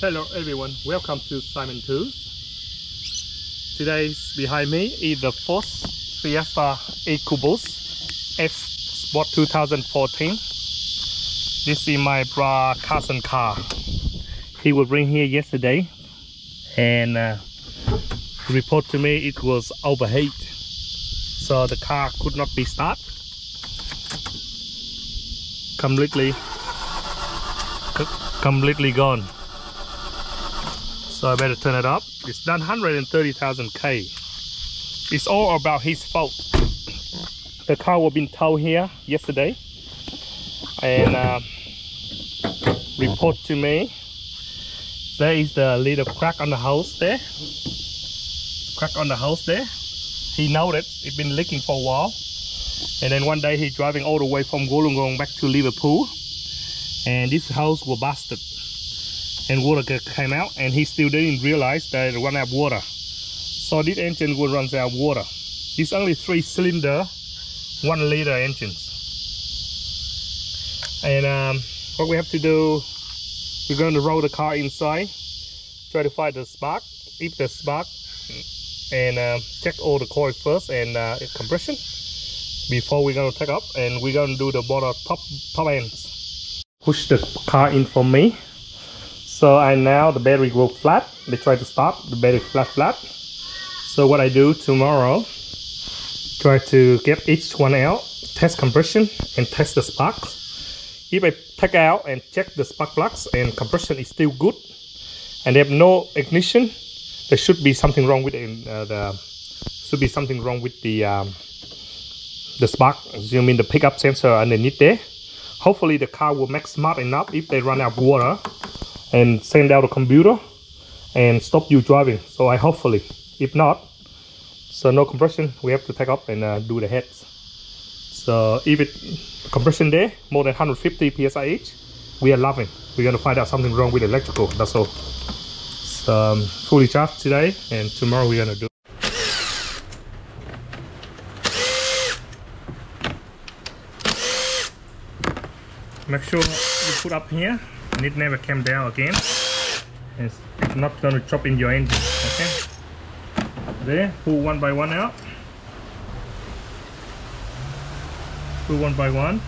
Hello everyone, welcome to Simon Tools. Today's behind me is the Ford Fiesta EcoBoost F Sport 2014. This is my brother cousin car. He was bring here yesterday and report to me it was overheat, so the car could not be started. Completely gone. So I better turn it up. It's done 130,000 K. It's all about his fault. The car was being towed here yesterday and report to me there is the little crack on the hose there. He noticed it's been leaking for a while, and then one day he's driving all the way from Wollongong back to Liverpool, and this hose was busted and water came out, and he still didn't realize that it ran out of water. So this engine will run out of water. It's only 3-cylinder 1 liter engines. And what we have to do, we're going to roll the car inside, try to find the spark, if the spark, and check all the coils first and compression before we're going to take up, and we're going to do the motor top ends. Push the car in for me. So now the battery go flat. They try to start the battery flat. So what I do tomorrow, try to get each one out, test compression and test the sparks. If I take out and check the spark plugs and compression is still good and they have no ignition, there should be something wrong with the spark. You mean the pickup sensor underneath there. Hopefully the car will make smart enough if they run out of water and send out a computer and stop you driving. So I hopefully, if not, so no compression, we have to take up and do the heads. So if it compression there more than 150 psi each, we are laughing. We're gonna find out something wrong with the electrical. That's all. So fully charged today, and tomorrow we're gonna do. Make sure you put up here and it never came down again. It's not going to chop in your engine. Okay, there, pull one by one out, pull one by one,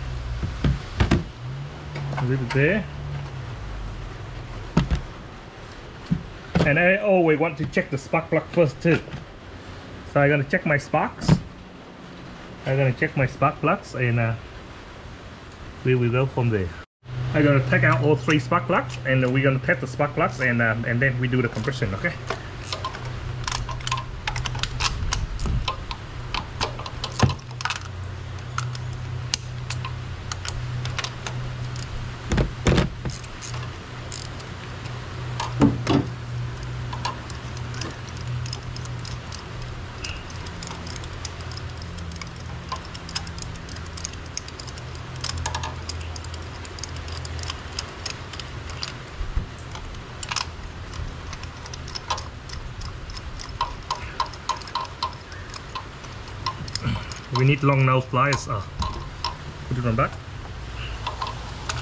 leave it there. And I always want to check the spark plug first too, so I'm going to check my sparks. I'm going to check my spark plugs, and we will go from there. I'm going to take out all 3 spark plugs, and we're going to test the spark plugs, and then we do the compression. Okay. We need long nose pliers. Put it on back.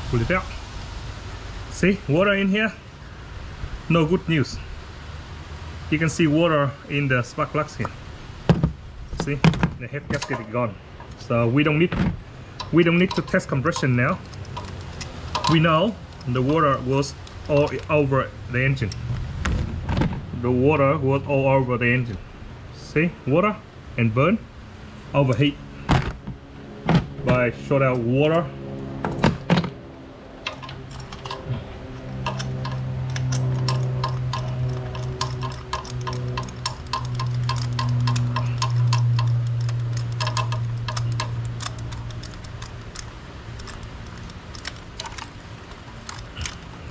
Pull it out. See, water in here. No good news. You can see water in the spark plugs here. See, the head gasket is gone. So we don't need to test compression now. We know the water was all over the engine. The water was all over the engine. See, water and burn. Overheat by short out water.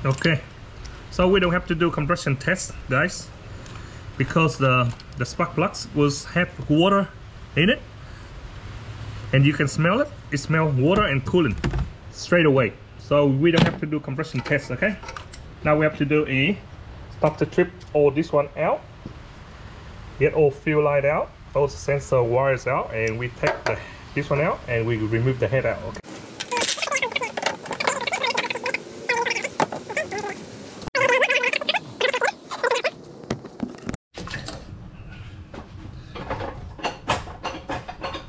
Okay, so we don't have to do compression test, guys, because the spark plugs had water in it. And you can smell it. It smells water and coolant straight away. So we don't have to do compression test, okay? Now we have to do a start to trip all this one out. Get all fuel light out, all the sensor wires out, and we take this one out and we remove the head out, okay?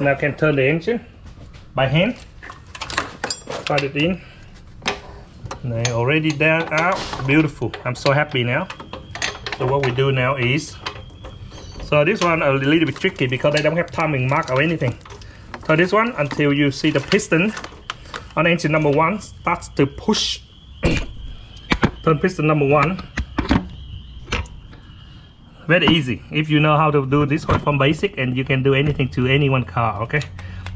Now can turn the engine by hand. Slide it in. Now already down out. Beautiful. I'm so happy now. So what we do now is, so this one a little bit tricky because they don't have timing mark or anything. So this one, until you see the piston on engine number 1 starts to push. Turn piston number 1. Very easy if you know how to do this one from basic, and you can do anything to any one car. Okay,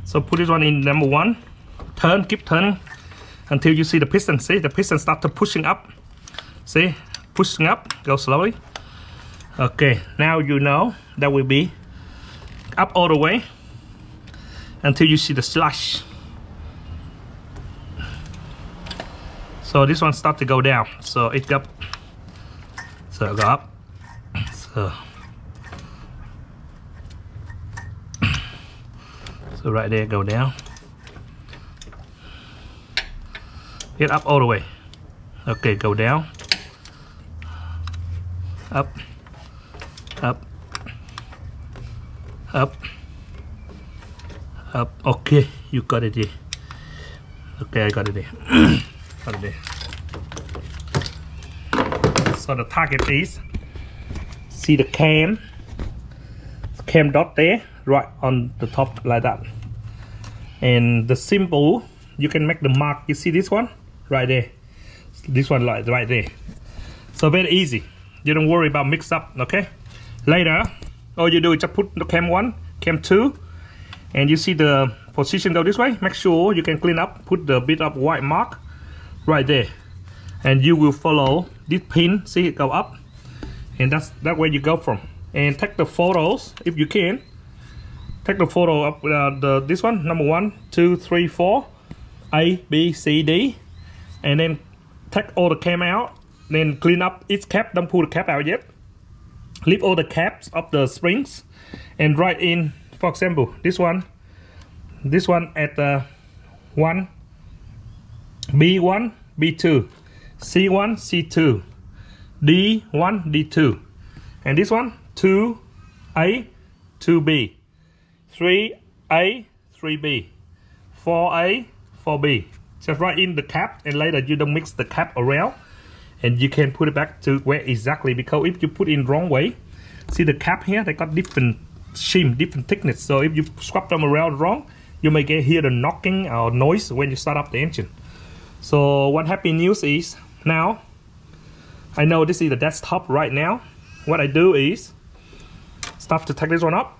so put this one in number 1. Turn, keep turning until you see the piston. See the piston start to pushing up. See, pushing up. Go slowly. Okay, now you know that will be up all the way until you see the slash. So this one start to go down. So it up. So go up. So right there, go down. Get up all the way. Okay, go down. Up. Up. Up. Up. Okay, you got it there. Okay, I got it there. Got it there. So the target is, see the cam dot there, right on the top like that. And the symbol, you can make the mark. You see this one? Right there. This one like right there. So very easy. You don't worry about mix up, okay? Later, all you do is just put the cam 1, cam 2, and you see the position go this way. Make sure you can clean up, put the bit of white mark right there. And you will follow this pin, see it go up. And that's where you go from. And take the photos if you can. Take the photo of this one, number 1, 2, 3, 4, A, B, C, D, and then take all the cam out. Then clean up each cap. Don't pull the cap out yet. Leave all the caps of the springs, and write in, for example, this one at 1, B1, B2, C1, C2. D1, D2, and this one 2A, 2B, 3A, 3B, 4A, 4B. Just write in the cap, and later you don't mix the cap around, and you can put it back to where exactly, because if you put in wrong way, see the cap here, they got different shim, different thickness. So if you swap them around wrong, you may hear the knocking or noise when you start up the engine. So one happy news is, now I know this is the desktop right now. What I do is start to take this one up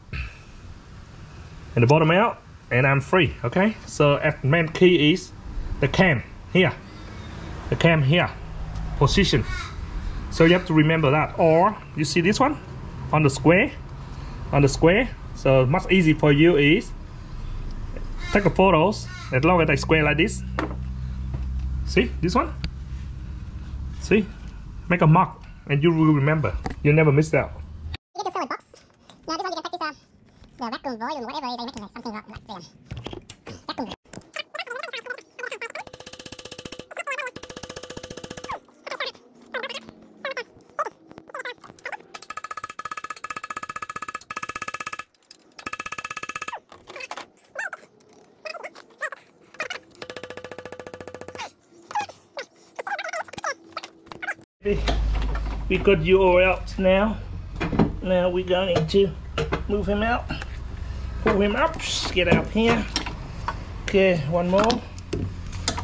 and the bottom out, and I'm free. Okay, so at main key is the cam here, the cam here position. So you have to remember that. Or you see this one on the square, so much easy for you is take the photos as long as they square like this. See this one? See? Make a mark and you will remember. You'll never miss out. You get your solid box. Now this one you can practice the vacuum volume, whatever they make, something like vacuum. We got you all out now. Now we're going to move him out. Pull him up. Get out here. Okay, one more.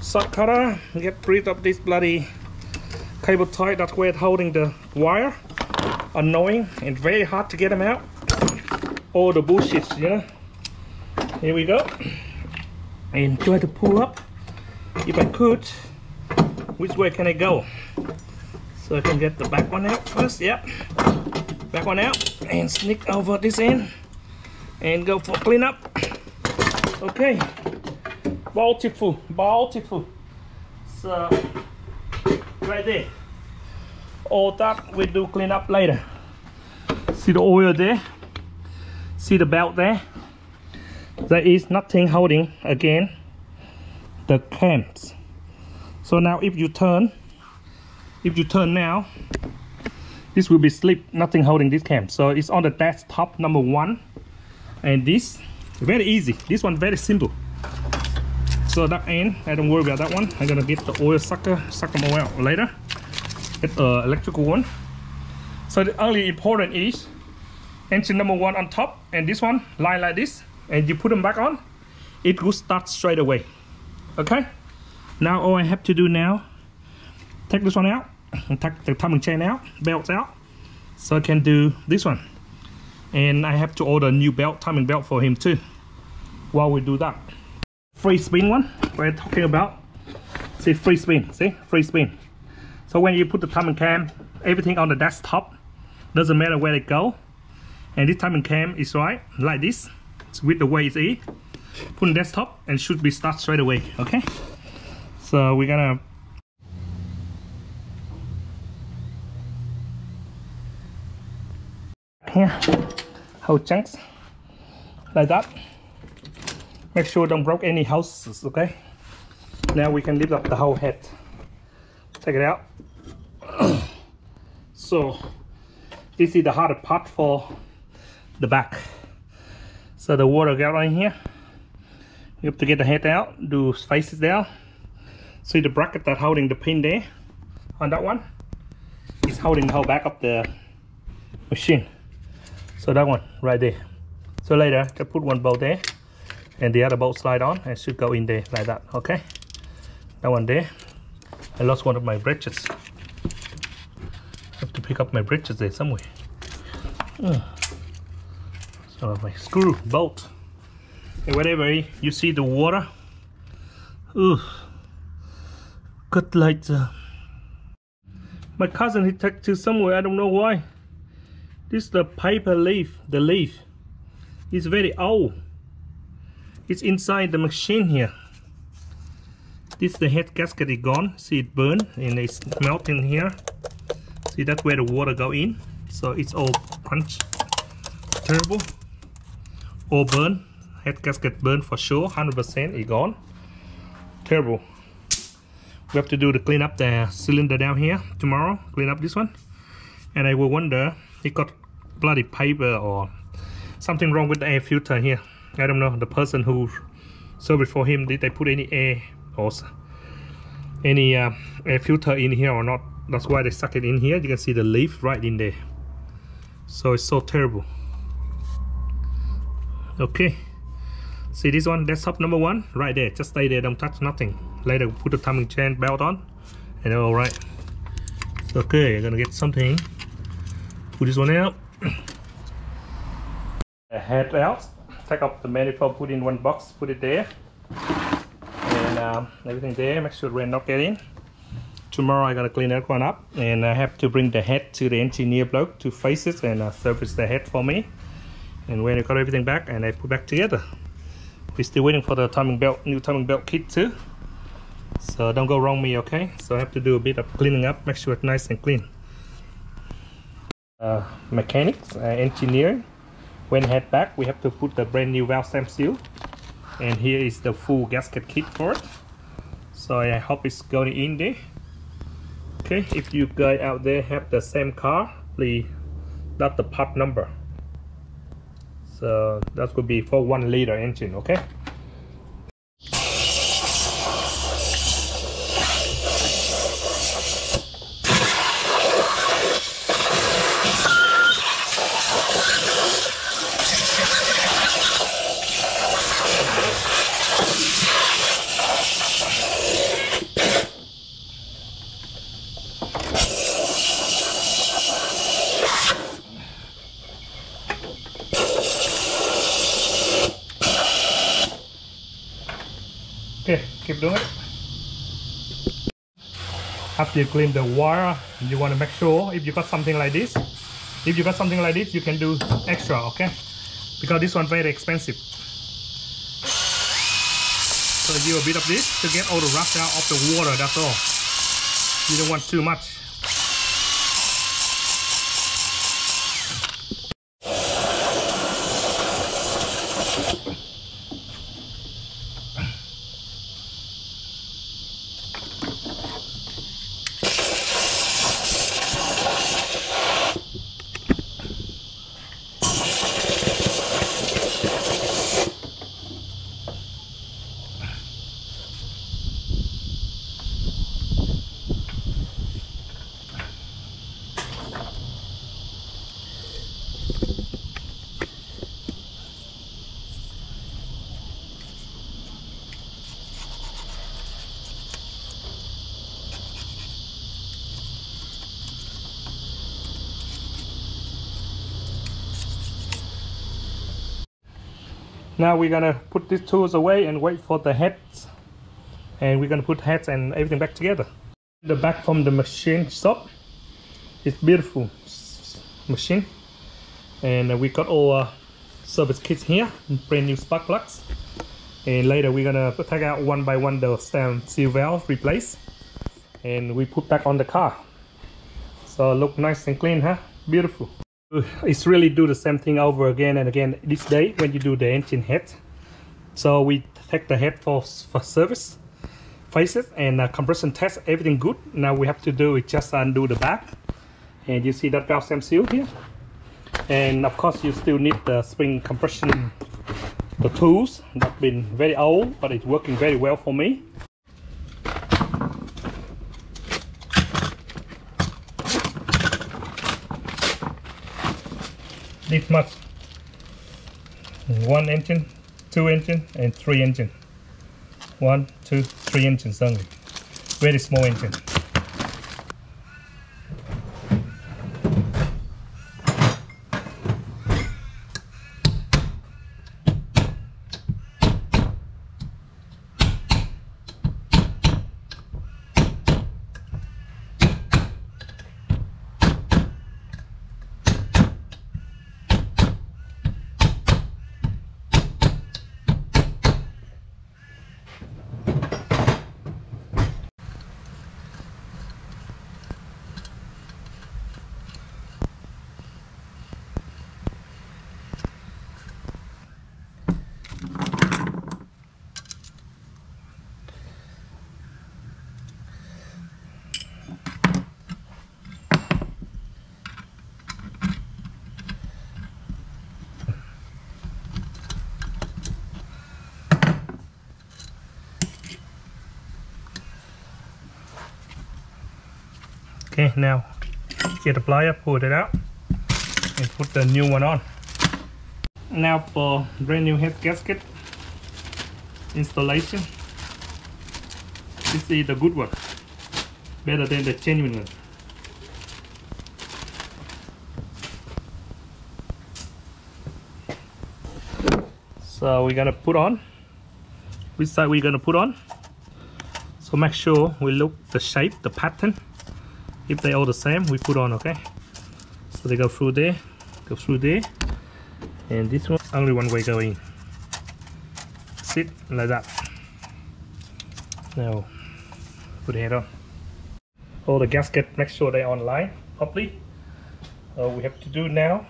Sock cutter. Get rid of this bloody cable tie that's where it's holding the wire. Annoying and very hard to get them out. All the bullshit, you know. Here we go. And try to pull up. If I could, which way can I go? So I can get the back one out first. Yep, back one out, and sneak over this end and go for cleanup. Okay, beautiful. So right there, all that we do clean up later. See the oil there, see the belt there. There is nothing holding again the cams. So now if you turn now, this will be slip, nothing holding this cam. So it's on the desktop number 1, and this Very easy. This one very simple. So that end, I don't worry about that one. I'm gonna get the oil suck them oil later. Get the electrical one. So the only important is engine number 1 on top, and this one line like this, and you put them back on, it will start straight away. Okay. Now all I have to do now, take this one out, and take the timing chain out, belts out, so I can do this one. And I have to order a new belt, timing belt for him too. While we do that, free spin one we're talking about. See, free spin. See, free spin. So when you put the timing cam, everything on the desktop, doesn't matter where they go, and this timing cam is right like this. It's with the way it's in. Put on desktop and should be start straight away. Okay. So we're gonna here whole chunks like that. Make sure don't break any hoses. Okay. Now we can lift up the whole head. Take it out. So this is the harder part for the back. So the water got on here. You have to get the head out, do faces down. See the bracket that holding the pin there on that one is holding the whole back of the machine. So that one right there. So later just put one bolt there and the other bolt slide on and should go in there like that. Okay, that one there. I lost one of my bridges. I have to pick up my bridges there somewhere. So my screw bolt and whatever you see the water. Cut like my cousin, he took to somewhere, I don't know why. This is the paper leaf. The leaf is very old. It's inside the machine here. This is the head gasket is gone. See it burn and it's melting here. See, that's where the water go in. So it's all punch. Terrible. All burn. Head gasket burn for sure. 100% is gone. Terrible. We have to do the clean up the cylinder down here tomorrow. Clean up this one. And I will wonder, it got bloody paper or something wrong with the air filter here. I don't know. The person who serviced for him, did they put any air or any air filter in here or not? That's why they stuck it in here. You can see the leaf right in there. So it's so terrible. Okay. See this one, desktop number 1 right there. Just stay there, don't touch nothing. Later put the timing chain belt on and all right. Okay, I'm gonna get something. Put this one out. The head out. Take off the manifold, put in one box, put it there. And everything there, make sure rain not get in. Tomorrow I'm gonna clean that one up, and I have to bring the head to the engineer bloke to face it and service the head for me. And when I got everything back and I put back together. We're still waiting for the timing belt, new timing belt kit too. So don't go wrong me, okay? So I have to do a bit of cleaning up, make sure it's nice and clean. Mechanics, engineering. When head back, we have to put the brand new valve stem seal. And here is the full gasket kit for it. So I hope it's going in there. Okay, if you guys out there have the same car, please, that's the part number. So that could be for 1 liter engine, okay? Okay, keep doing it. After you clean the wire, you want to make sure if you got something like this, you can do extra, okay? Because this one's very expensive. So do a bit of this to get all the rust out of the water, that's all. You don't want too much. Now we're gonna put these tools away and wait for the heads, and we're gonna put heads and everything back together. The back from the machine shop. It's beautiful machine, and we got all service kits here, brand new spark plugs, and later we're gonna take out one by one the stem seal valve, replace, and we put back on the car. So look nice and clean, huh? Beautiful. It's really do the same thing over again and again this day when you do the engine head. So we take the head for service, faces, and compression test, everything good. Now we have to do is just undo the back, and you see that valve stem seal here. And of course you still need the spring compression, the tools that been very old, but it's working very well for me. This much, 1 engine, 2 engine, and 3 engine. 1, 2, 3 engines only. Very small engine. Okay, now get the plier, pull it out, and put the new one on. Now for brand new head gasket installation. This is the good one, better than the genuine one. So we're gonna put on. Which side we're gonna put on? So make sure we look the shape, the pattern. If they all the same, we put on, okay? So they go through there, and this one only one way going. Sit like that. Now put the head on. All the gasket, make sure they're on line properly. All we have to do now,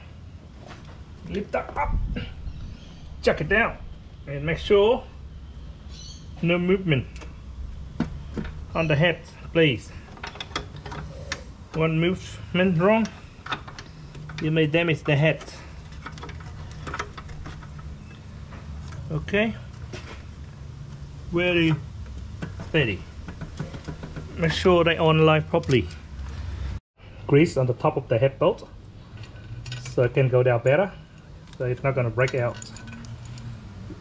lift that up, jack it down, and make sure no movement on the head, please. One movement wrong, you may damage the head. Okay, very steady. Make sure they on line properly. Grease on the top of the head bolt, so it can go down better. So it's not gonna break out.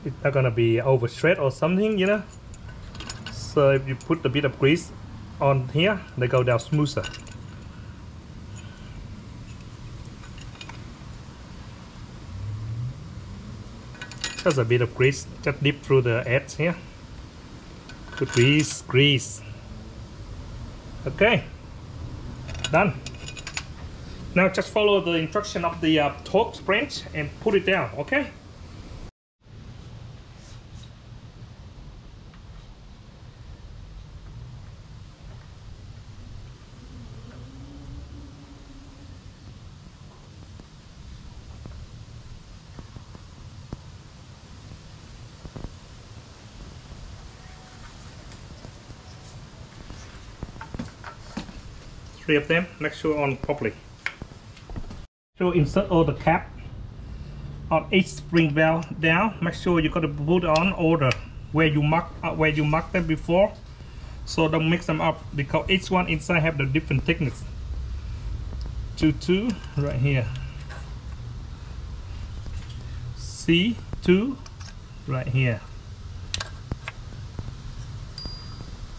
It's not gonna be overstretched or something, you know. So if you put a bit of grease on here, they go down smoother. Just a bit of grease, just dip through the edge here. Put grease. Okay, done. Now just follow the instruction of the torque wrench and put it down, okay? Three of them, make sure on properly. So insert all the cap on each spring valve down. Make sure you got to put on order where you marked them before, so don't mix them up because each one inside have the different thickness. 2 right here, C2 right here,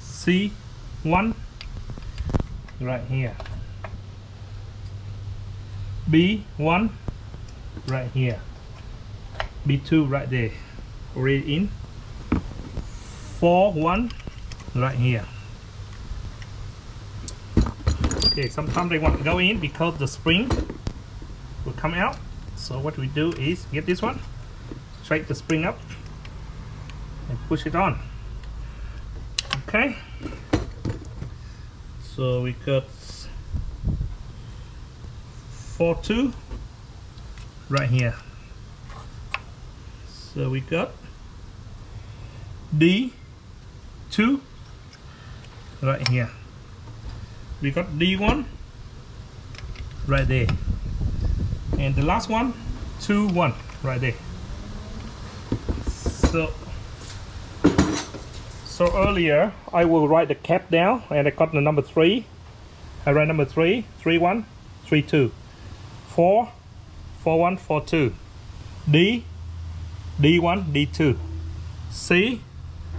C1 right here, B1 right here, B2 right there. already in. 4-1 right here. Okay, sometimes they want to go in because the spring will come out. So what we do is get this one, straight the spring up and push it on. Okay, so we got 4-2 right here. So we got D2 right here. We got D1 right there, and the last one 2-1 right there. So earlier I will write the cap down, and I got the number 3. I write number 3, 3-1, 3-2, 4, 4-1, 4-2, D, D1, D2, C,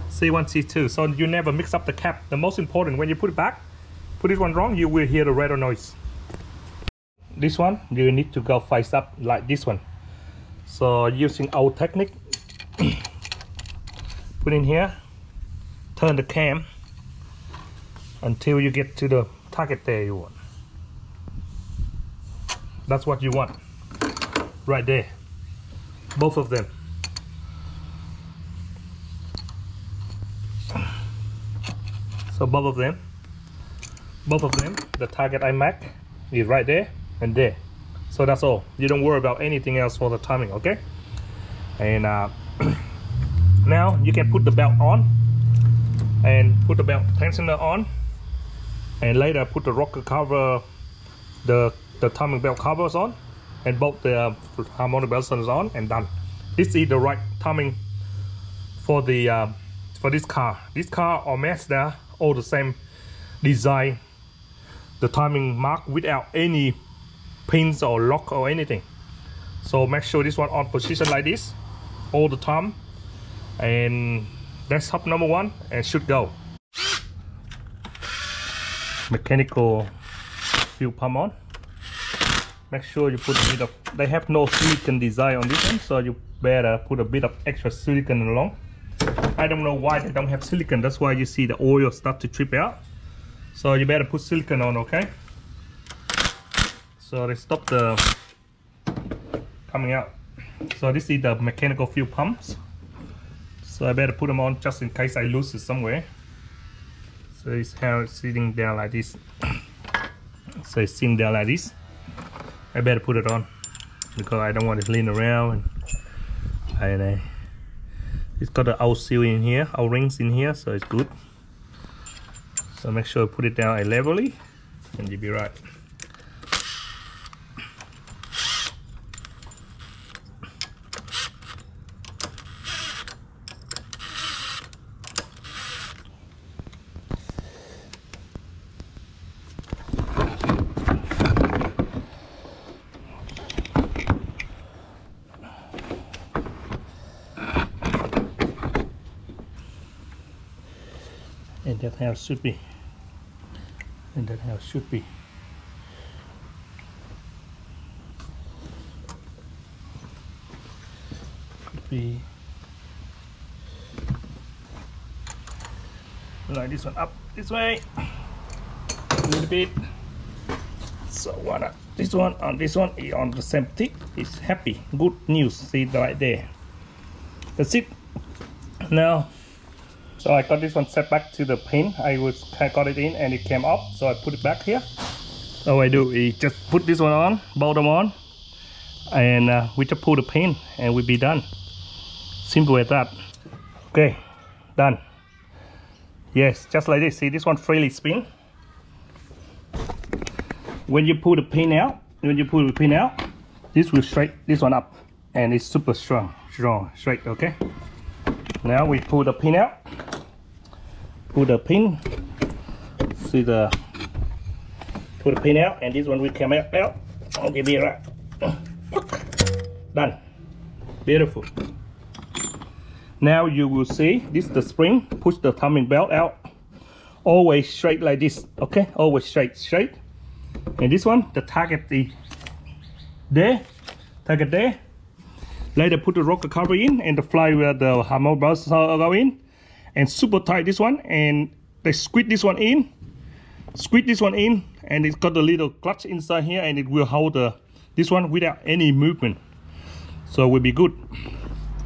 C1, C2. So you never mix up the cap. The most important, when you put it back, put this one wrong, you will hear the rattle noise. This one you need to go face up like this one. So using our technique, put in here, turn the cam until you get to the target there you want. That's what you want right there, both of them. So both of them, the target I mark is right there and there. So that's all. You don't worry about anything else for the timing, okay? And now you can put the belt on and put the belt tensioner on, and later put the rocker cover, the timing belt covers on, and both the harmonic belt is on, and done. This is the right timing for the for this car. This car or Mazda, all the same design, the timing mark without any pins or lock or anything. So make sure this one on position like this all the time, and that's hub number 1 and should go. Mechanical fuel pump on. Make sure you put a bit of, they have no silicone design on this one, so you better put a bit of extra silicone along. I don't know why they don't have silicone. That's why you see the oil start to trip out. So you better put silicone on, okay? So they stop the coming out. So this is the mechanical fuel pumps. So I better put them on just in case I lose it somewhere. So it's how it's sitting down like this. So it's sitting down like this. I better put it on because I don't want it to lean around. And it's got the old seal in here, old rings in here, so it's good. So make sure you put it down levelly and you'll be right. And that's how it should be. And that's how it should be. Could be like this one up this way a little bit. So what? This one on this one is on the same tick. It's happy. Good news. See right there. That's it. Now. So I got this one set back to the pin. I got it in and it came up, so I put it back here. All I do is just put this one on, bolt them on, and we just pull the pin and we'll be done. Simple as that. Okay, done. Yes, just like this. See, this one freely spin. When you pull the pin out, this will straighten this one up, and it's super strong, straight. Okay. Now we pull the pin out. Pull the pin. See the. Pull the pin out, and this one will come out. Okay, be right. Done. Beautiful. Now you will see this the spring. Push the timing belt out. Always straight like this. Okay, always straight. And this one, the target is there. Target there. Later put the rocker cover in and the fly with the hammer buzzer go in, and super tight this one, and they squeeze this one in, and it's got a little clutch inside here, and it will hold this one without any movement, so will be good.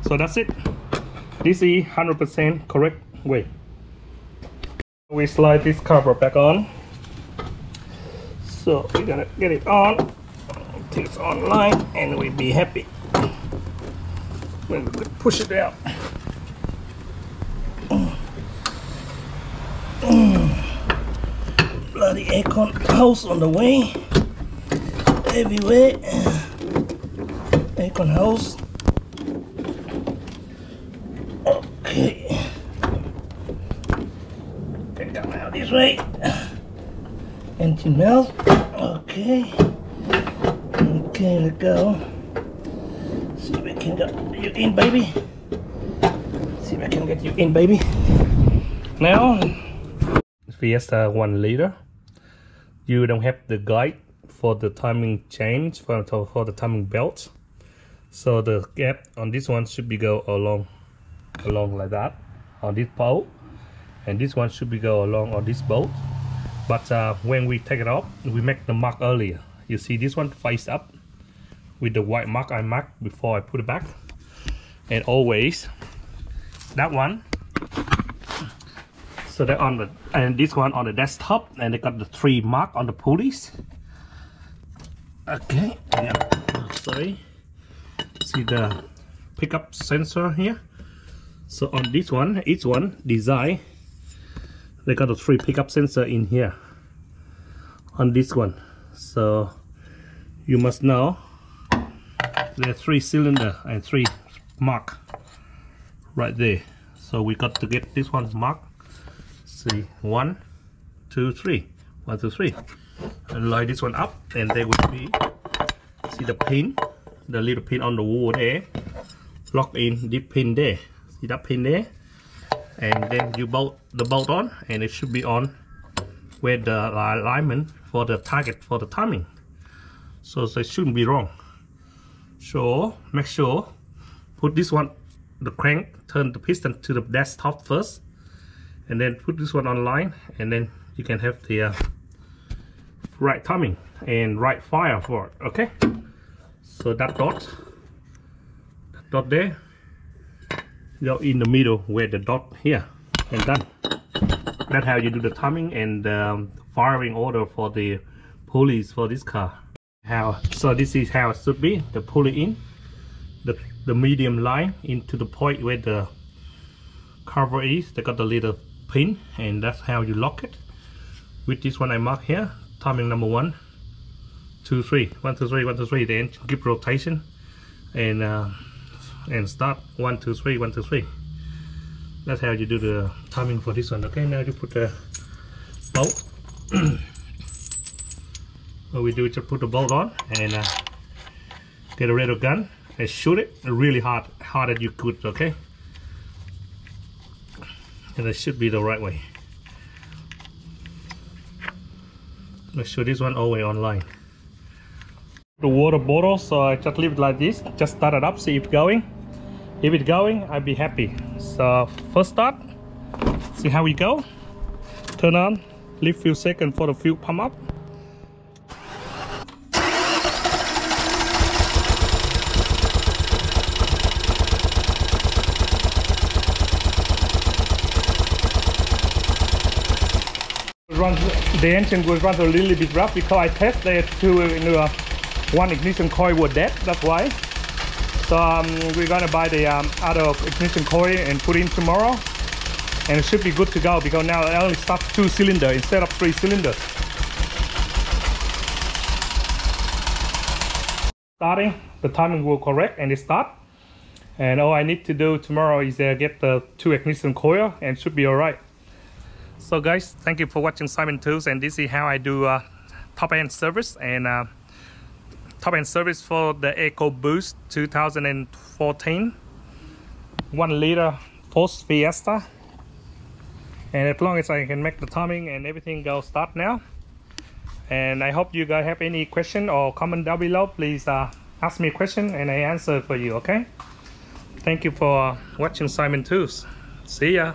So that's it. This is 100% correct way. We slide this cover back on, so we're gonna get it on, it's online, and we'll be happy when we push it out. Bloody aircon hose on the way, everywhere. Aircon hose. Okay. Okay, come out this way. Engine mount. Okay. Okay, let's go. See if we can get you in, baby. See if I can get you in, baby. Now, Fiesta 1 liter. You don't have the guide for the timing change for the timing belt, so the gap on this one should be go along like that on this bolt, and this one should be go along on this bolt. But when we take it off, we make the mark earlier. You see this one face up with the white mark I marked before I put it back, and always that one. So they're on the, and this one on the desktop, and they got the 3 mark on the pulleys. Okay, yeah. Sorry. See the pickup sensor here. So on this one, each one design, they got the 3 pickup sensor in here. On this one, so you must know there are 3 cylinder and 3 mark right there. So we got to get this one mark. See, 1, 2, 3, 1, 2, 3, and line this one up, and there will be, see the pin, the little pin on the wall there, lock in the pin there, see that pin there, and then you bolt the bolt on, and it should be on where the alignment for the target for the timing, so it shouldn't be wrong. So make sure put this one, the crank, turn the piston to the desktop first, and then put this one online, and then you can have the right timing and right fire for it. Okay, so that dot there, go in the middle where the dot here, and done. That's how you do the timing and firing order for the pulleys for this car. So this is how it should be. The pulley in the medium line into the point where the cover is. They got the little pin, and that's how you lock it. With this one I mark here, timing number 1, 2, 3, 1, 2, 3, 1, 2, 3. Then give rotation and start 1, 2, 3, 1, 2, 3. That's how you do the timing for this one. Okay, now you put the bolt. What we do is just put the bolt on and get a red gun and shoot it really hard as you could. Okay, and it should be the right way. Make sure this one all the way online. The water bottle, so I just leave it like this. Just start it up, see if it's going. If it's going, I'll be happy. So first start, see how we go. Turn on, leave few seconds for the fuel pump up. The engine will run a little bit rough because I tested one ignition coil was dead. That's why. So we're gonna buy the other ignition coil and put in tomorrow, and it should be good to go because now it only starts 2 cylinders instead of 3 cylinders. Starting, the timing will correct and it start. And all I need to do tomorrow is get the 2 ignition coil, and it should be alright. So guys, thank you for watching Simon Tools, and this is how I do top-end service and top-end service for the EcoBoost 2014 1 liter Post Fiesta. And as long as I can make the timing and everything go start now. And I hope you guys have any question or comment down below. Please ask me a question and I answer for you, okay? Thank you for watching Simon Tools. See ya.